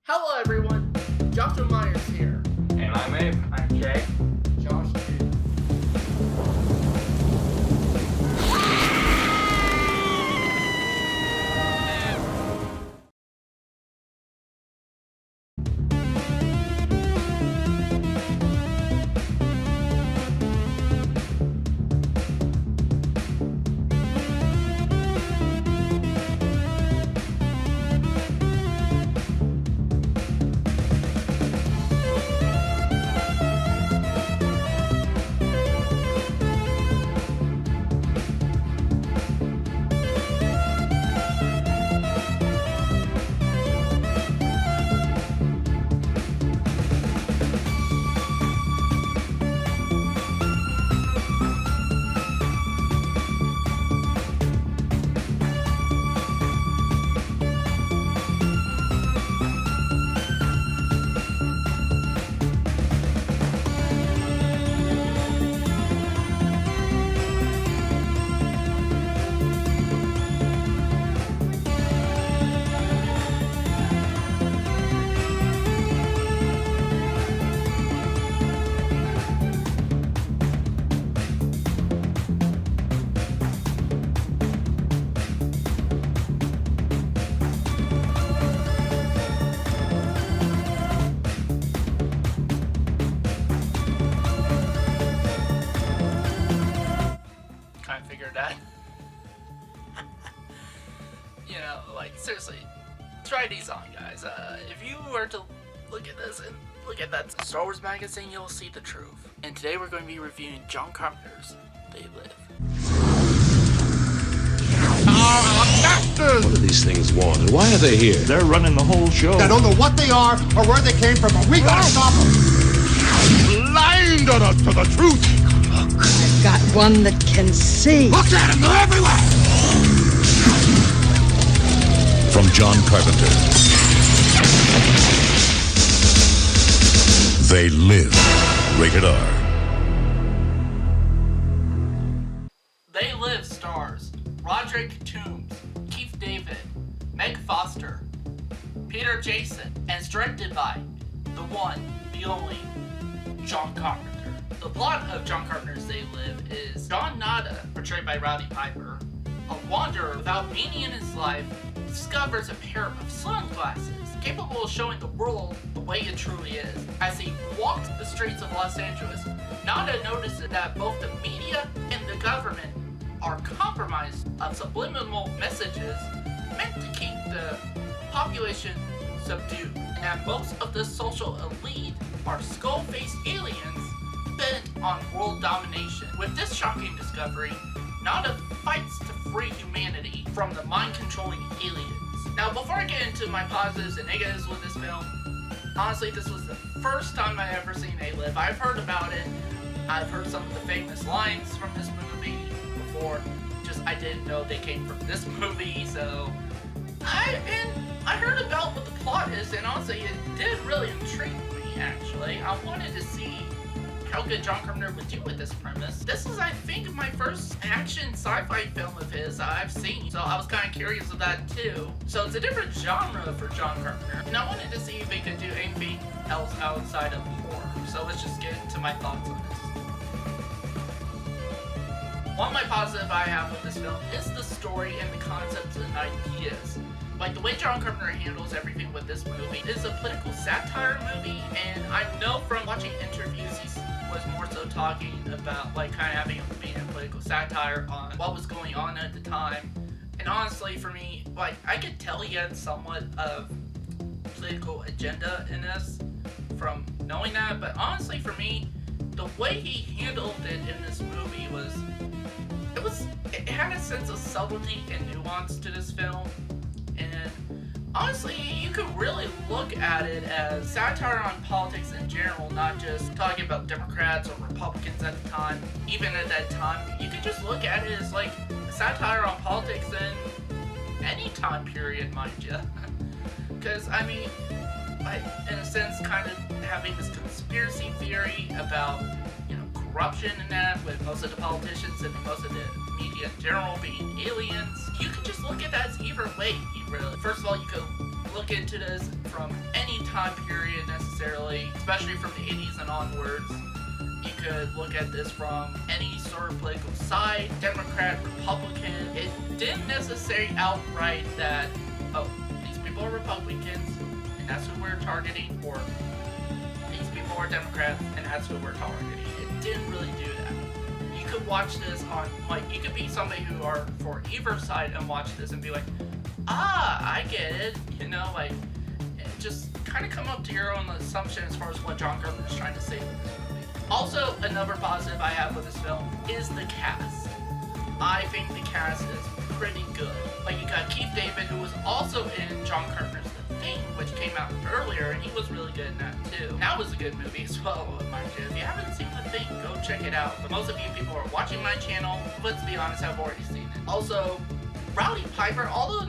Hello everyone, Joshua Myers here. And I'm Abe. I'm Jay. Josh too. I figured that. Seriously, try these on, guys. If you were to look at this and look at that Star Wars magazine, you'll see the truth. And today we're going to be reviewing John Carpenter's They Live. What do these things want, and why are they here? They're running the whole show. I don't know what they are or where they came from, but we gotta stop them. Blinded us to the truth. I've got one that can see. Look at them, they're everywhere. From John Carpenter. They Live. Rated R. They Live stars Roderick Toombs, Keith David, Meg Foster, Peter Jason, and is directed by the one, the only, John Carpenter. The plot of John Carpenter's They Live is John Nada, portrayed by Rowdy Piper, a wanderer without meaning in his life, discovers a pair of sunglasses capable of showing the world the way it truly is. As he walks the streets of Los Angeles, Nada notices that both the media and the government are compromised of subliminal messages meant to keep the population subdued, and that most of the social elite are skull-faced aliens bent on world domination. With this shocking discovery, Nada fights to free humanity from the mind-controlling aliens. Now, before I get into my positives and negatives with this film, honestly, this was the first time I ever seen They Live. I've heard about it. I've heard some of the famous lines from this movie before. Just I didn't know they came from this movie, so I heard about what the plot is, and honestly, it did really intrigue me. Actually, I wanted to see how good John Carpenter would do with this premise. This is, I think, my first action sci-fi film of his I've seen, so I was kind of curious of that too. So it's a different genre for John Carpenter, and I wanted to see if he could do anything else outside of horror. So let's just get into my thoughts on this. One of my positives I have with this film is the story and the concepts and ideas. Like, the way John Carpenter handles everything with this movie is a political satire movie, and I know from watching interviews he was more so talking about, like, kind of having being a political satire on what was going on at the time. And honestly, for me, like, I could tell he had somewhat of political agenda in this from knowing that, but honestly, for me, the way he handled it in this movie was, it had a sense of subtlety and nuance to this film. And honestly, you could really look at it as satire on politics in general, not just talking about Democrats or Republicans at the time. Even at that time, you could just look at it as like a satire on politics in any time period, mind you. Because, I mean, like, in a sense, kind of having this conspiracy theory about, corruption and that, with most of the politicians and most of the media in general being aliens. You could just look at that as either way, really. First of all, you could look into this from any time period necessarily, especially from the 80s and onwards. You could look at this from any sort of political side, Democrat, Republican. It didn't necessarily outright that, oh, these people are Republicans, and that's who we're targeting, or these people are Democrats, and that's who we're targeting. It didn't really do that. You could watch this on, like, you could be somebody who are for either side and watch this and be like, I get it, you know, like, just kind of come up to your own assumption as far as what John Carpenter is trying to say with this movie. Also, another positive I have with this film is the cast. I think the cast is pretty good. Like, you got Keith David, who was also in John Carpenter's The Thing, which came out earlier, and he was really good in that too. That was a good movie as well, mind you. If you haven't seen The Thing, go check it out. But most of you people who are watching my channel, let's be honest, have already seen it. Also, Rowdy Piper, although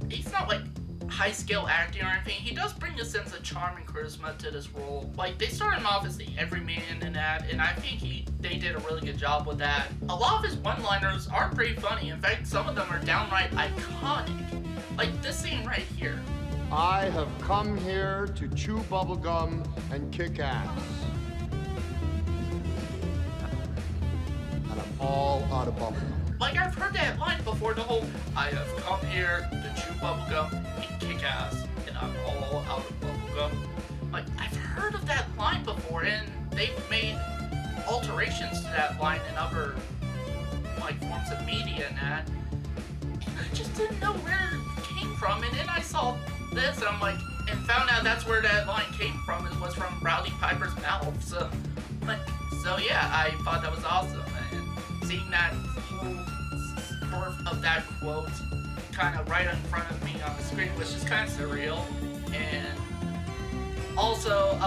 he's not like high-scale acting or anything, he does bring a sense of charm and charisma to this role. Like, they started him off as the everyman in that, and I think they did a really good job with that. A lot of his one-liners are pretty funny. In fact, some of them are downright iconic. Like this scene right here. I have come here to chew bubblegum and kick ass. And I'm all out of bubblegum. Like, I've heard that line before, the whole, I have come here to chew bubblegum and kick ass, and I'm all out of bubblegum. Like, I've heard of that line before, and they've made alterations to that line in other, like, forms of media and that. And I just didn't know where it came from, and then I saw this, and I'm like, and found out that's where that line came from. It was from Rowdy Piper's mouth, so yeah, I thought that was awesome, and seeing that whole birth of that quote kind of right in front of me on the screen was just kind of surreal. And also,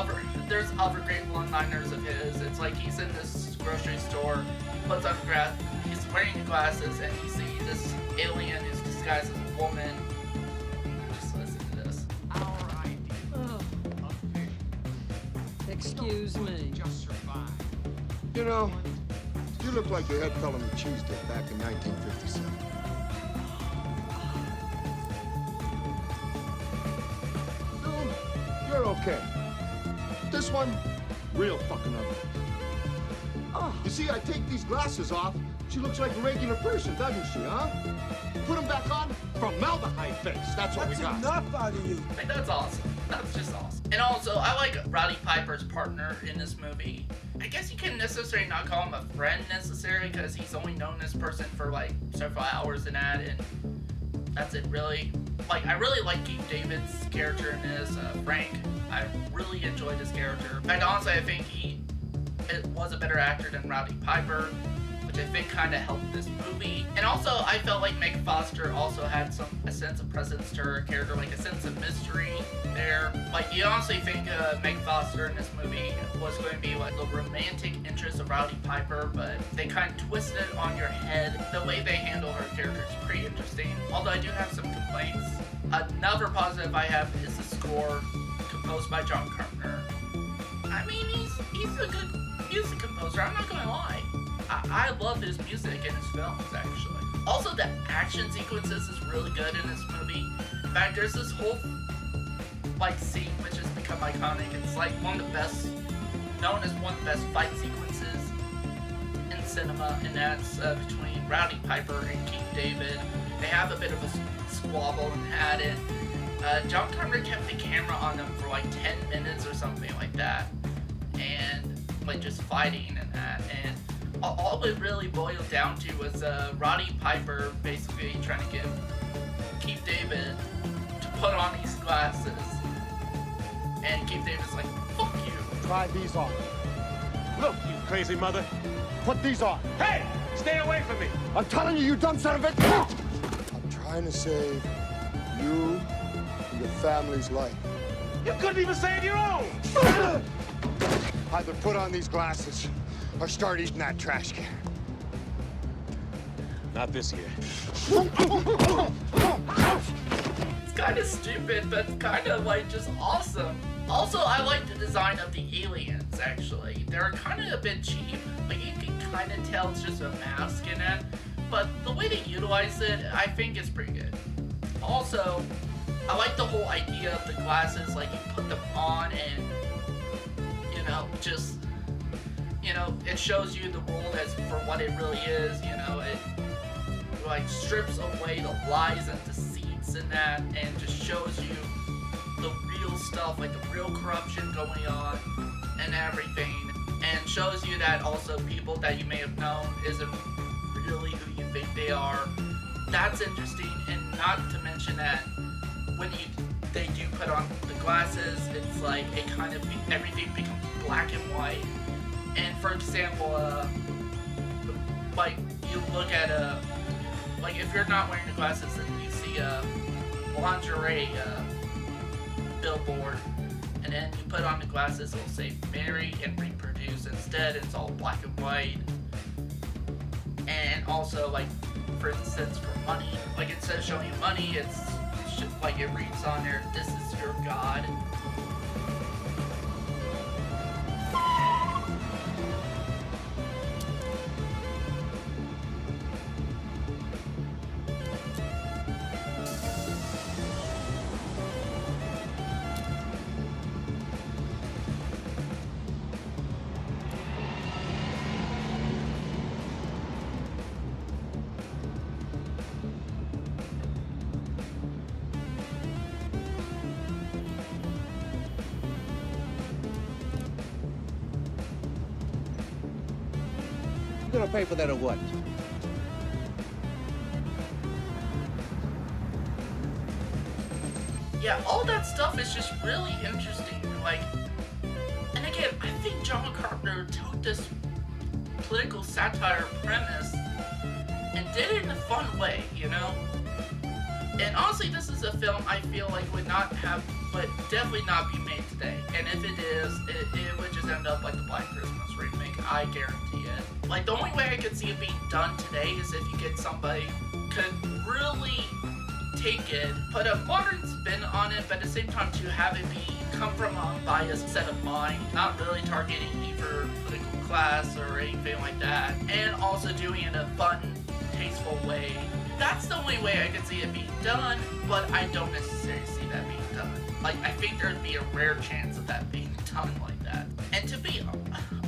there's other great one-liners of his. It's like he's in this grocery store, he puts on he's wearing glasses, and he sees this alien who's disguised as a woman. Just listen to this. Excuse me. You know, you look like the head fella in the cheese dip back in 1957. Dude, you're okay. This one, real fucking ugly. You see, I take these glasses off, she looks like a regular person, doesn't she, huh? Put them back on, formaldehyde face. That's what we got. Enough out of you. Like, that's awesome. That's just awesome. And also, I like Rowdy Piper's partner in this movie. I guess you can't necessarily not call him a friend necessarily, because he's only known this person for like several hours in that, and that's it really. Like, I really like Keith David's character in this, Frank. I really enjoyed his character. In fact, honestly, I think it was a better actor than Rowdy Piper, which I think kind of helped this movie. And also, I felt like Meg Foster also had a sense of presence to her character, like a sense of mystery there. Like, you honestly think Meg Foster in this movie was going to be like the romantic interest of Rowdy Piper, but they kind of twisted it on your head. The way they handle her character is pretty interesting, although I do have some complaints. Another positive I have is the score composed by John Carpenter. I mean, he's a good music composer, I'm not going to lie. I love his music in his films, actually. Also, the action sequences is really good in this movie. In fact, there's this whole, like, scene which has become iconic. It's like known as one of the best fight sequences in cinema, and that's between Rowdy Piper and Keith David. They have a bit of a squabble and had it. John Carpenter kept the camera on them for like 10 minutes or something like that, and like just fighting and that, and all it really boiled down to was Rowdy Piper basically trying to get Keith David to put on these glasses, and Keith David's like, fuck you. Try these on. Look, you crazy mother. Put these on. Hey, stay away from me. I'm telling you, you dumb son of a... I'm trying to save you and your family's life. You couldn't even save your own. Either put on these glasses or start eating that trash can. Not this year. It's kind of stupid, but kind of like just awesome. Also, I like the design of the aliens, actually. They're kind of a bit cheap. Like, you can kind of tell it's just a mask in it. But the way they utilize it, I think is pretty good. Also, I like the whole idea of the glasses, like you put them on and, you know, just, you know, it shows you the world as for what it really is, you know, it like strips away the lies and deceits in that and just shows you the real stuff, like the real corruption going on and everything, and shows you that also people that you may have known isn't really who you think they are. That's interesting, and not to mention that when they do put on the glasses, it's like it kind of everything becomes black and white. And for example, like you look at like if you're not wearing the glasses and you see a lingerie billboard, and then you put on the glasses, it'll say marry and reproduce. Instead, it's all black and white. And also, like, for instance, for money, like instead of showing you money, it's just, like it reads on there, this is your God. You gonna pay for that or what? Yeah, all that stuff is just really interesting. Like, and again, I think John Carpenter took this political satire premise and did it in a fun way, you know? And honestly, this is a film I feel like would definitely not be made today. And if it is, it would just end up like the Black Christmas remake, I guarantee it. Like, the only way I could see it being done today is if you get somebody could really take it, put a modern spin on it, but at the same time to have it come from a unbiased set of mind, not really targeting either political class or anything like that, and also doing it in a fun, tasteful way. That's the only way I could see it being done, but I don't necessarily see that being done. Like, I think there'd be a rare chance of that being done like that. And to be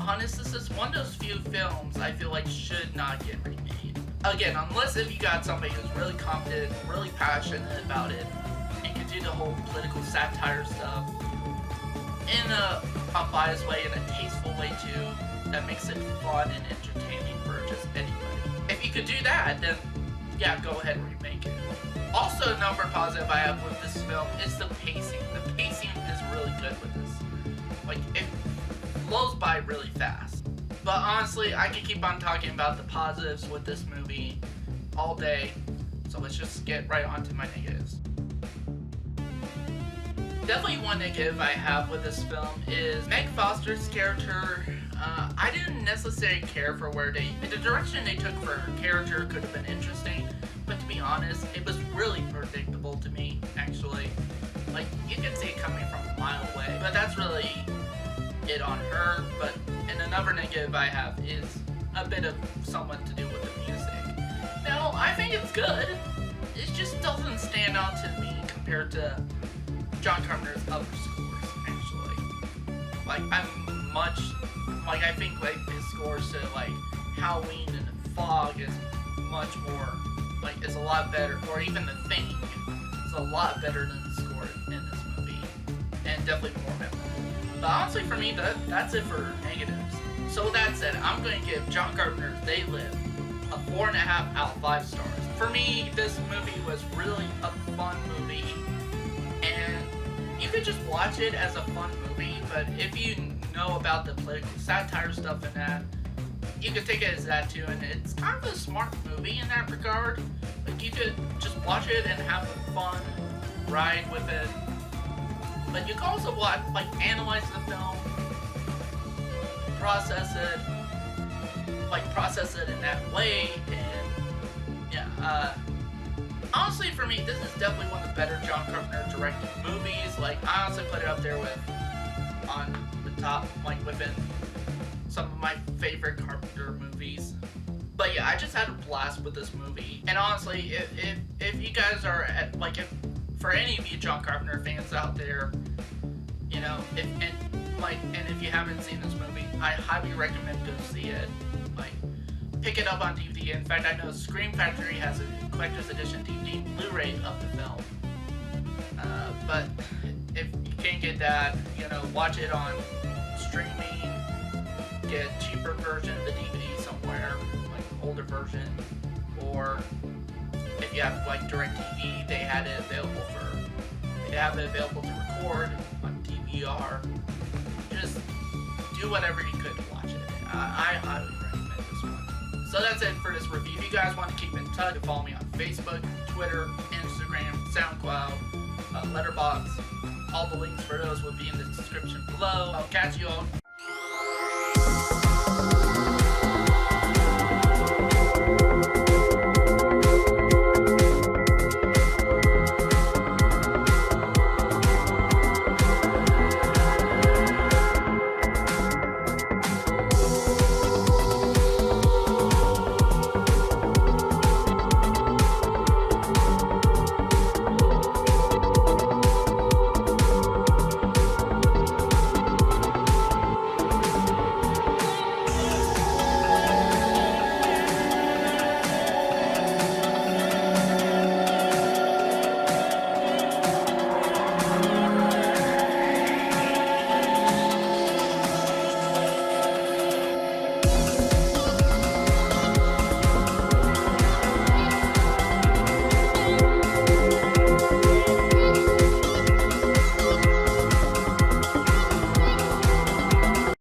honest, this is one of those few films I feel like should not get remade. Again, unless if you got somebody who's really competent, really passionate about it, and can do the whole political satire stuff in a unbiased way, in a tasteful way too, that makes it fun and entertaining for just anybody. If you could do that, then yeah, go ahead and remake it. Also, another positive I have with this film is the pacing. The pacing is really good with this. Like, it blows by really fast. But honestly, I could keep on talking about the positives with this movie all day. So let's just get right on to my negatives. Definitely one negative I have with this film is Meg Foster's character. I didn't necessarily care for the direction they took for her character could have been interesting, but to be honest, it was really predictable to me, actually. Like, you can see it coming from a mile away, but that's really it on her. But and another negative I have is a bit of somewhat to do with the music. Now, I think it's good. It just doesn't stand out to me compared to John Carpenter's other scores, actually. Like, I think, like, his scores to, like, Halloween and Fog is much more, like, is a lot better, or even The Thing is a lot better than the score in this movie, and definitely more memorable. But honestly, for me, that's it for negatives. So with that said, I'm going to give John Carpenter's They Live a 4.5 out of 5 stars. For me, this movie was really a fun movie, and you could just watch it as a fun movie, but if you know about the political satire stuff in that, you could take it as that too, and it's kind of a smart movie in that regard. Like, you could just watch it and have a fun ride with it, but you can also analyze the film, process it in that way, and yeah, honestly, for me, this is definitely one of the better John Carpenter directed movies. Like, I honestly put it up there on the top, like, within some of my favorite Carpenter movies. But yeah, I just had a blast with this movie. And honestly, if you guys are for any of you John Carpenter fans out there, you know, if you haven't seen this movie, I highly recommend go see it. Like, pick it up on DVD. In fact, I know Scream Factory has a collector's edition DVD Blu-ray of the film. But if you can't get that, you know, watch it on streaming. Get a cheaper version of the DVD somewhere, like older version, or if you have like DirecTV, they have it available to record on DVR. Just do whatever you could to watch it. I highly recommend this one. So that's it for this review. If you guys want to keep in touch, follow me on Facebook, Twitter, Instagram, SoundCloud, Letterboxd. All the links for those will be in the description below. I'll catch you all